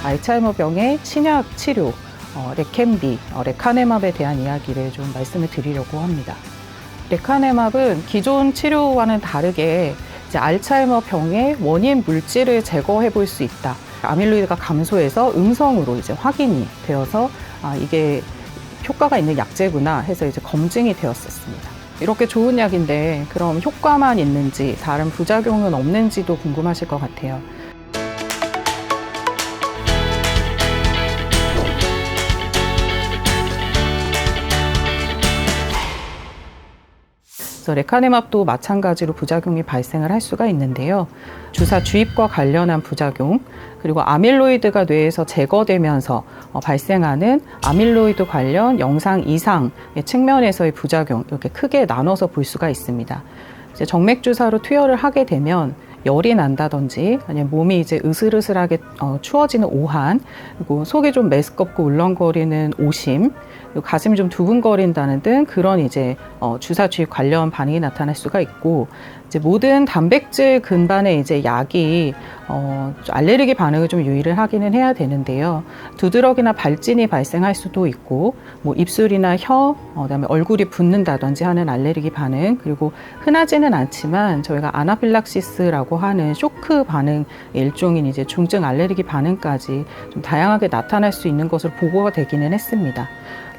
알츠하이머병의 신약 치료, 레켐비, 레카네맙에 대한 이야기를 좀 말씀을 드리려고 합니다. 레카네맙은 기존 치료와는 다르게 이제 알츠하이머병의 원인 물질을 제거해 볼 수 있다. 아밀로이드가 감소해서 음성으로 이제 확인이 되어서 이게 효과가 있는 약제구나 해서 이제 검증이 되었었습니다. 이렇게 좋은 약인데 그럼 효과만 있는지 다른 부작용은 없는지도 궁금하실 것 같아요. 그래서 레카네맙도 마찬가지로 부작용이 발생을 할 수가 있는데요. 주사 주입과 관련한 부작용, 그리고 아밀로이드가 뇌에서 제거되면서 발생하는 아밀로이드 관련 영상 이상의 측면에서의 부작용, 이렇게 크게 나눠서 볼 수가 있습니다. 이제 정맥 주사로 투여를 하게 되면 열이 난다든지 아니면 몸이 이제 으슬으슬하게 추워지는 오한, 그리고 속이 좀 메스껍고 울렁거리는 오심, 그리고 가슴이 좀 두근거린다는 등 그런 이제 주사 주입 관련 반응이 나타날 수가 있고, 이제 모든 단백질 근반의 이제 약이 알레르기 반응을 좀 유의를 하기는 해야 되는데요. 두드러기나 발진이 발생할 수도 있고, 뭐 입술이나 혀, 그다음에 얼굴이 붓는다든지 하는 알레르기 반응, 그리고 흔하지는 않지만 저희가 아나필락시스라고 하는 쇼크 반응 일종인 이제 중증 알레르기 반응까지 좀 다양하게 나타날 수 있는 것으로 보고가 되기는 했습니다.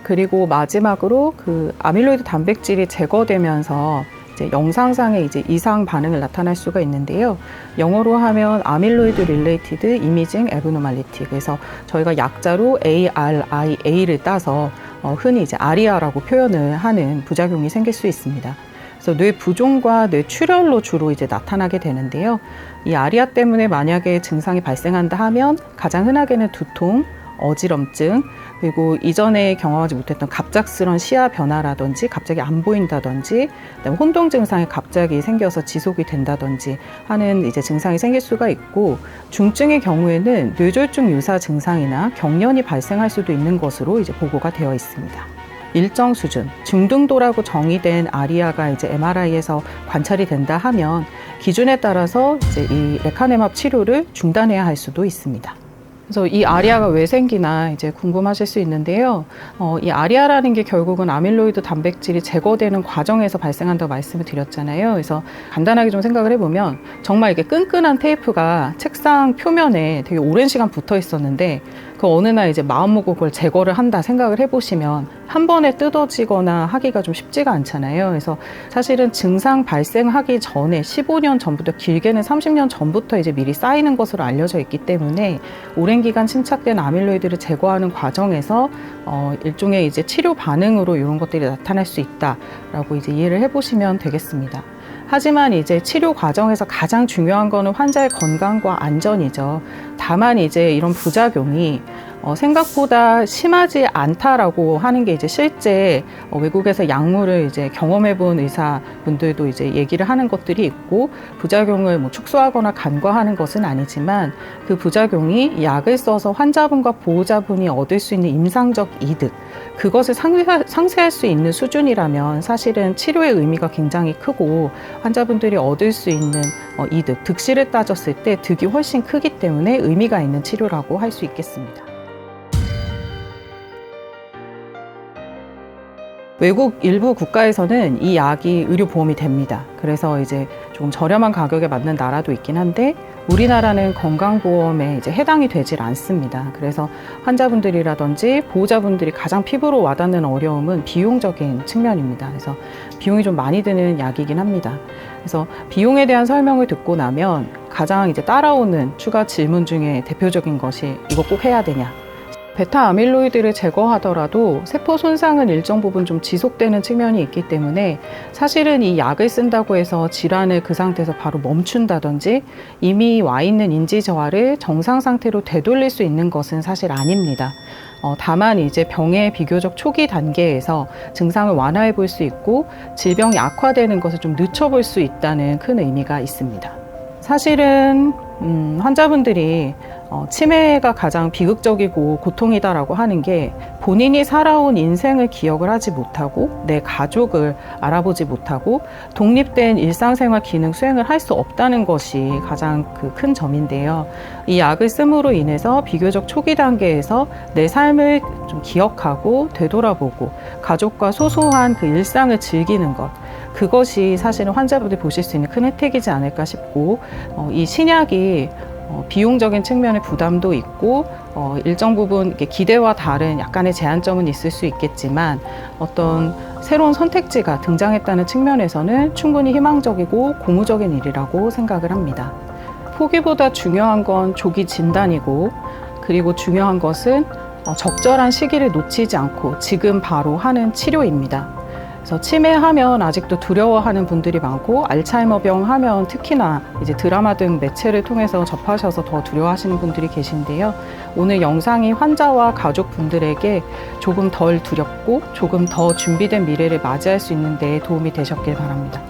그리고 마지막으로 그 아밀로이드 단백질이 제거되면서 이제 영상상의 이제 이상 반응을 나타날 수가 있는데요. 영어로 하면 아밀로이드 릴레이티드 이미징 애브노말리티. 그래서 저희가 약자로 ARIA를 따서 흔히 이제 아리아라고 표현을 하는 부작용이 생길 수 있습니다. 그래서 뇌 부종과 뇌 출혈로 주로 이제 나타나게 되는데요. 이 아리아 때문에 만약에 증상이 발생한다 하면 가장 흔하게는 두통, 어지럼증, 그리고 이전에 경험하지 못했던 갑작스러운 시야 변화라든지 갑자기 안 보인다든지, 그다음에 혼동 증상이 갑자기 생겨서 지속이 된다든지 하는 이제 증상이 생길 수가 있고, 중증의 경우에는 뇌졸중 유사 증상이나 경련이 발생할 수도 있는 것으로 이제 보고가 되어 있습니다. 일정 수준, 중등도라고 정의된 아리아가 이제 MRI에서 관찰이 된다 하면 기준에 따라서 이제 이 레카네맙 치료를 중단해야 할 수도 있습니다. 그래서 이 아리아가 왜 생기나 이제 궁금하실 수 있는데요. 이 아리아라는 게 결국은 아밀로이드 단백질이 제거되는 과정에서 발생한다고 말씀을 드렸잖아요. 그래서 간단하게 좀 생각을 해보면 정말 이게 끈끈한 테이프가 책상 표면에 되게 오랜 시간 붙어 있었는데 그 어느 날 이제 마음먹고 그걸 제거를 한다 생각을 해보시면 한 번에 뜯어지거나 하기가 좀 쉽지가 않잖아요. 그래서 사실은 증상 발생하기 전에 15년 전부터, 길게는 30년 전부터 이제 미리 쌓이는 것으로 알려져 있기 때문에 오랜 기간 침착된 아밀로이드를 제거하는 과정에서 일종의 이제 치료 반응으로 이런 것들이 나타날 수 있다라고 이제 이해를 해보시면 되겠습니다. 하지만 이제 치료 과정에서 가장 중요한 거는 환자의 건강과 안전이죠. 다만 이제 이런 부작용이 생각보다 심하지 않다라고 하는 게 이제 실제 외국에서 약물을 이제 경험해본 의사분들도 이제 얘기를 하는 것들이 있고, 부작용을 뭐 축소하거나 간과하는 것은 아니지만 그 부작용이 약을 써서 환자분과 보호자분이 얻을 수 있는 임상적 이득, 그것을 상쇄할 수 있는 수준이라면 사실은 치료의 의미가 굉장히 크고 환자분들이 얻을 수 있는 이득, 득실을 따졌을 때 득이 훨씬 크기 때문에 의미가 있는 치료라고 할 수 있겠습니다. 외국 일부 국가에서는 이 약이 의료보험이 됩니다. 그래서 이제 좀 저렴한 가격에 맞는 나라도 있긴 한데 우리나라는 건강보험에 이제 해당이 되질 않습니다. 그래서 환자분들이라든지 보호자분들이 가장 피부로 와닿는 어려움은 비용적인 측면입니다. 그래서 비용이 좀 많이 드는 약이긴 합니다. 그래서 비용에 대한 설명을 듣고 나면 가장 이제 따라오는 추가 질문 중에 대표적인 것이 이거 꼭 해야 되냐? 베타 아밀로이드를 제거하더라도 세포 손상은 일정 부분 좀 지속되는 측면이 있기 때문에 사실은 이 약을 쓴다고 해서 질환을 그 상태에서 바로 멈춘다든지 이미 와 있는 인지 저하를 정상 상태로 되돌릴 수 있는 것은 사실 아닙니다. 다만 이제 병의 비교적 초기 단계에서 증상을 완화해 볼 수 있고 질병이 악화되는 것을 좀 늦춰볼 수 있다는 큰 의미가 있습니다. 사실은 환자분들이 치매가 가장 비극적이고 고통이다라고 하는 게 본인이 살아온 인생을 기억을 하지 못하고 내 가족을 알아보지 못하고 독립된 일상생활 기능 수행을 할 수 없다는 것이 가장 큰 점인데요. 이 약을 씀으로 인해서 비교적 초기 단계에서 내 삶을 좀 기억하고 되돌아보고 가족과 소소한 그 일상을 즐기는 것, 그것이 사실은 환자분들이 보실 수 있는 큰 혜택이지 않을까 싶고, 이 신약이 비용적인 측면의 부담도 있고 일정 부분 기대와 다른 약간의 제한점은 있을 수 있겠지만 어떤 새로운 선택지가 등장했다는 측면에서는 충분히 희망적이고 고무적인 일이라고 생각을 합니다. 포기보다 중요한 건 조기 진단이고, 그리고 중요한 것은 적절한 시기를 놓치지 않고 지금 바로 하는 치료입니다. 그래서 치매하면 아직도 두려워하는 분들이 많고, 알츠하이머병 하면 특히나 이제 드라마 등 매체를 통해서 접하셔서 더 두려워하시는 분들이 계신데요. 오늘 영상이 환자와 가족분들에게 조금 덜 두렵고 조금 더 준비된 미래를 맞이할 수 있는 데 도움이 되셨길 바랍니다.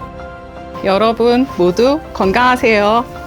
여러분 모두 건강하세요.